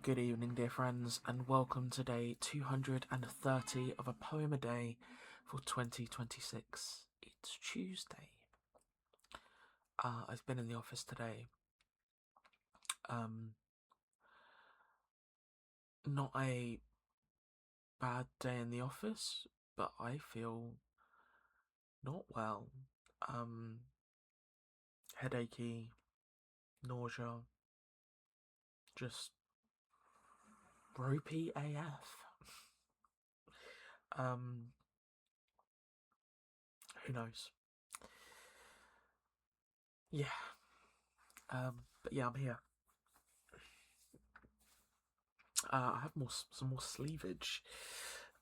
Good evening, dear friends, and welcome to day 230 of a poem a day for 2026. It's Tuesday. I've been in the office today. Not a bad day in the office, but I feel not well. Headachy, nausea, just ropey AF. Who knows? Yeah. But yeah, I'm here. I have some more sleevage,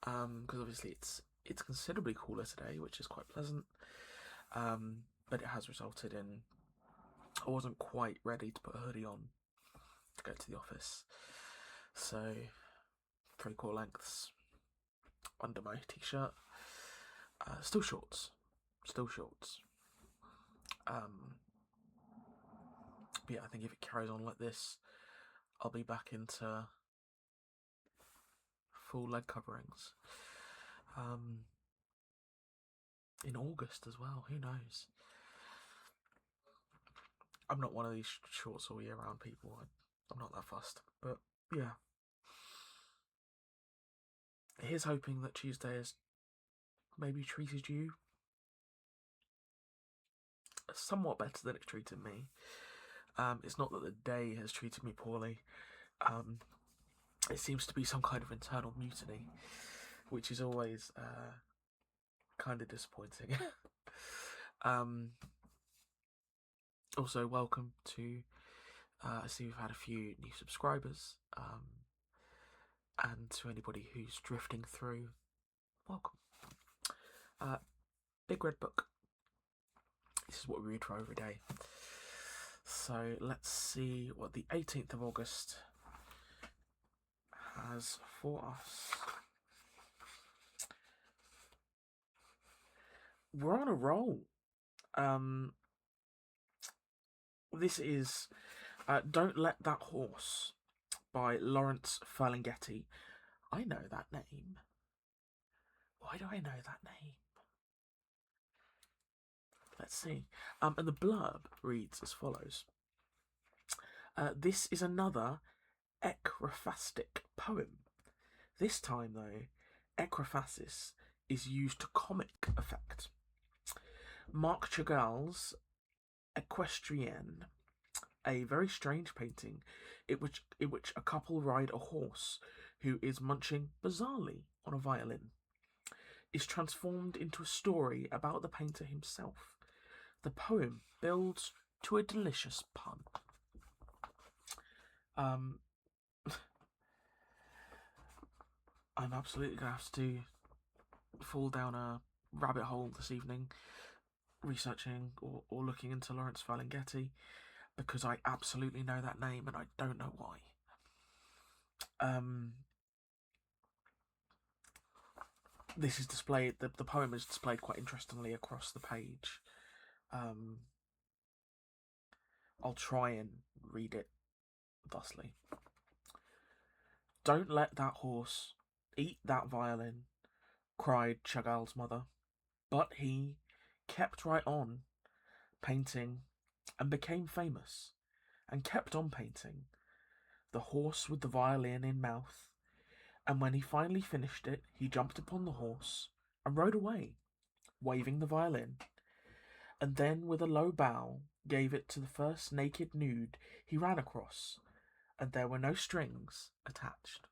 because obviously it's considerably cooler today, which is quite pleasant. But it has resulted in I wasn't quite ready to put a hoodie on to go to the office, so 3/4 lengths under my t-shirt, still shorts. But yeah, I think if it carries on like this, I'll be back into full leg coverings. In August as well, who knows? I'm not one of these shorts all year round people. I'm not that fussed. But yeah. Here's hoping that Tuesday has maybe treated you somewhat better than it's treated me. It's not that the day has treated me poorly. It seems to be some kind of internal mutiny, which is always kind of disappointing. Also, welcome to. I see we've had a few new subscribers, and to anybody who's drifting through, welcome. Big Red Book. This is what we read for every day. So let's see what the 18th of August has for us. We're on a roll. This is Don't Let That Horse by Lawrence Ferlinghetti. I know that name. Why do I know that name? Let's see. And the blurb reads as follows. This is another ekphrasis poem. This time, though, ekphrasis is used to comic effect. Marc Chagall's Equestrienne, a very strange painting in which a couple ride a horse who is munching bizarrely on a violin, is transformed into a story about the painter himself. The poem builds to a delicious pun. I'm absolutely going to have to fall down a rabbit hole this evening researching or looking into Lawrence Ferlinghetti, because I absolutely know that name and I don't know why. This is displayed, the poem is displayed quite interestingly across the page. I'll try and read it thusly. Don't let that horse eat that violin, cried Chagall's mother. But he kept right on painting and became famous and kept on painting the horse with the violin in mouth, and when he finally finished it, he jumped upon the horse and rode away, waving the violin, and then with a low bow gave it to the first naked nude he ran across, and there were no strings attached.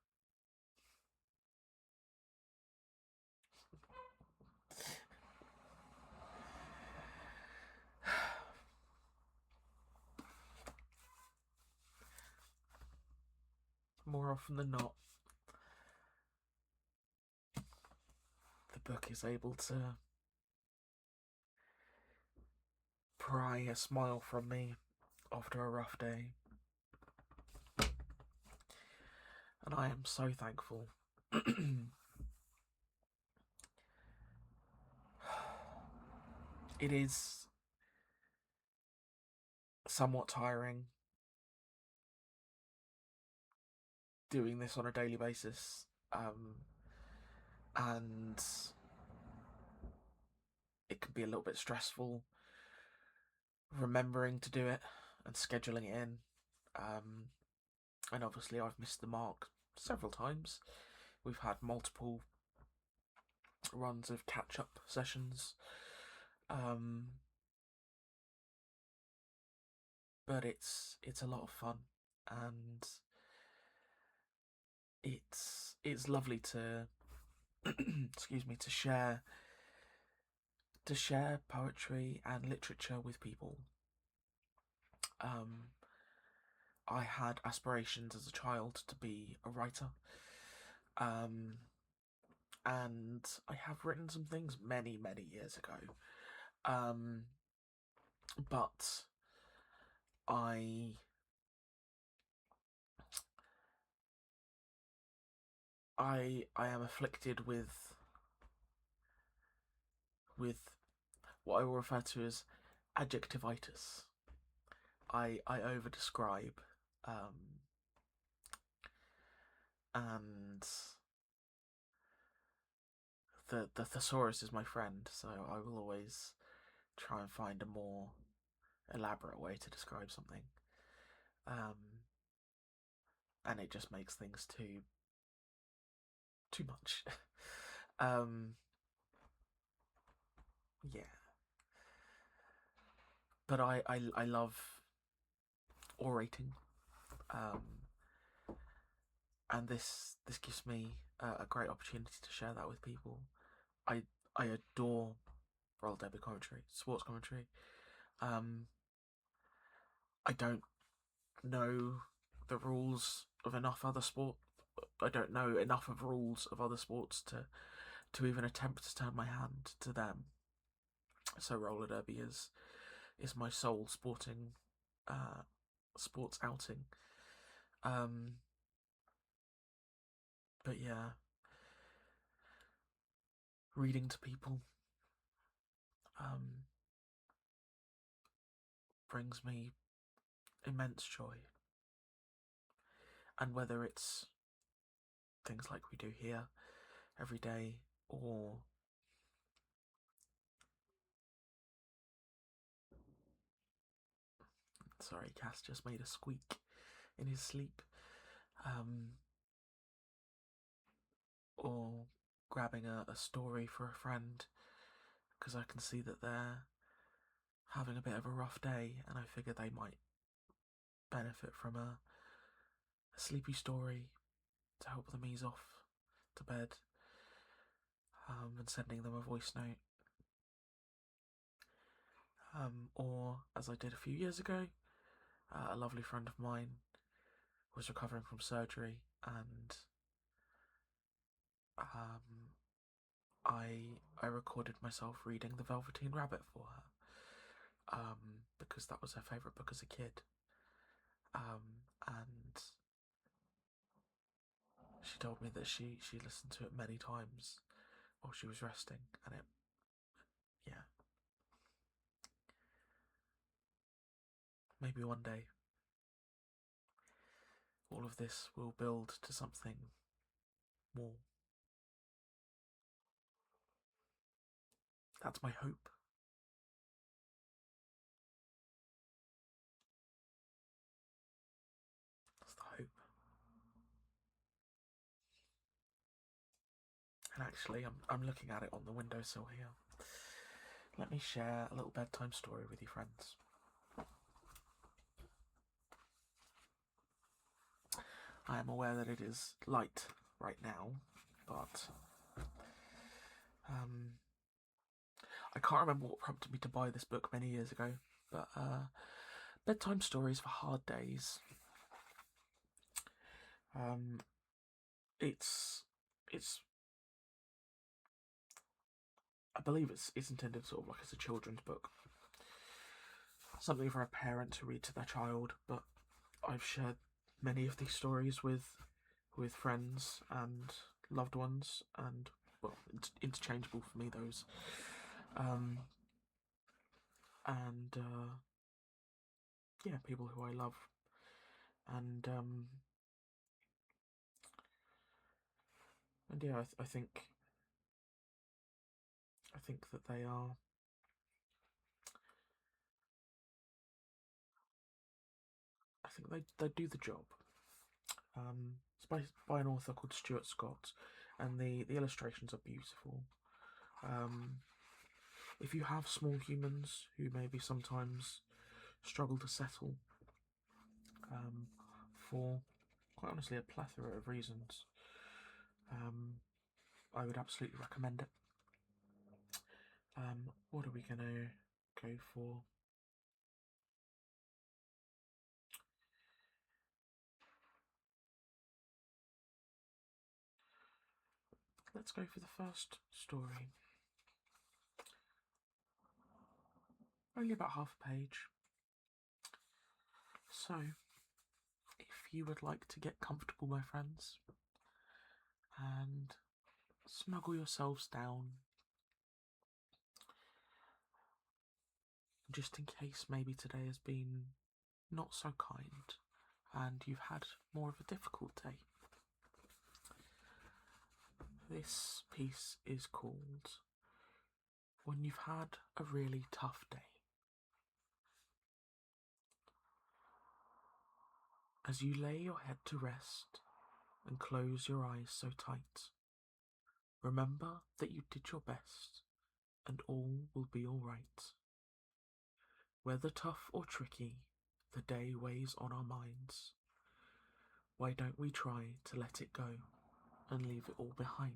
More often than not, the book is able to pry a smile from me after a rough day. And I am so thankful. It is somewhat tiring doing this on a daily basis, and it can be a little bit stressful remembering to do it and scheduling it in. And obviously, I've missed the mark several times. We've had multiple runs of catch-up sessions, but it's a lot of fun, and it's lovely to excuse me, to share poetry and literature with people. I had aspirations as a child to be a writer, um, and I have written some things many years ago, but I am afflicted with what I will refer to as adjectivitis. I over describe, and the thesaurus is my friend, so I will always try and find a more elaborate way to describe something, and it just makes things too much. Yeah, but I love orating, and this gives me a great opportunity to share that with people. I adore roller derby commentary, sports commentary. I don't know the rules of enough other sport. I don't know enough of rules of other sports to even attempt to turn my hand to them. So roller derby is my sole sports outing. But yeah, reading to people brings me immense joy, and whether it's things like we do here every day, or sorry, Cass just made a squeak in his sleep, or grabbing a story for a friend because I can see that they're having a bit of a rough day, and I figure they might benefit from a sleepy story to help them ease off to bed, and sending them a voice note. Or, as I did a few years ago, a lovely friend of mine was recovering from surgery, and I recorded myself reading The Velveteen Rabbit for her, because that was her favourite book as a kid, and she told me that she listened to it many times while she was resting, and yeah, maybe one day all of this will build to something more. That's my hope. That's the hope. And actually, I'm looking at it on the windowsill here. Let me share a little bedtime story with you, friends. I am aware that it is light right now, but I can't remember what prompted me to buy this book many years ago, but bedtime stories for hard days. It's I believe it's intended sort of like as a children's book, something for a parent to read to their child. But I've shared many of these stories with friends and loved ones, and well, it's interchangeable for me, those. And yeah, people who I love, and And yeah, I think that they are. I think they do the job. It's by an author called Stuart Scott, and the illustrations are beautiful. If you have small humans who maybe sometimes struggle to settle, for quite honestly a plethora of reasons, I would absolutely recommend it. What are we gonna go for? Let's go for the first story. Only about half a page. So, if you would like to get comfortable, my friends, and snuggle yourselves down, just in case maybe today has been not so kind and you've had more of a difficult day. This piece is called When You've Had a Really Tough Day. As you lay your head to rest and close your eyes so tight, remember that you did your best and all will be alright. Whether tough or tricky, the day weighs on our minds. Why don't we try to let it go and leave it all behind?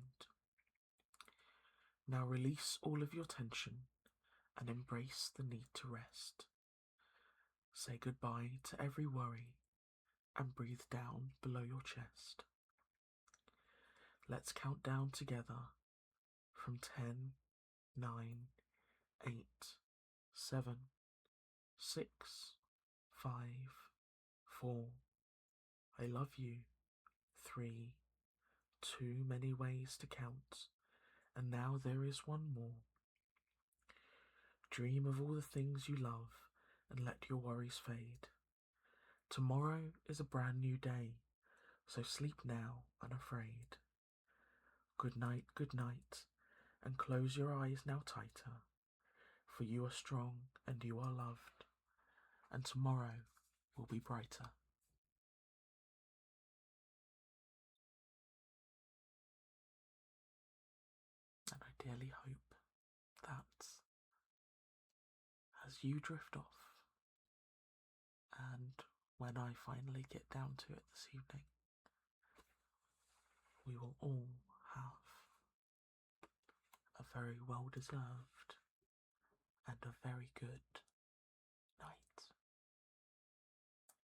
Now release all of your tension and embrace the need to rest. Say goodbye to every worry and breathe down below your chest. Let's count down together from 10, 9, 8, 7, 6, 5, 4. I love you. 3. Too many ways to count, and now there is one more. Dream of all the things you love and let your worries fade. Tomorrow is a brand new day, so sleep now unafraid. Good night, and close your eyes now tighter, for you are strong and you are loved, and tomorrow will be brighter. And I dearly hope that as you drift off, and when I finally get down to it this evening, we will all have a very well deserved and a very good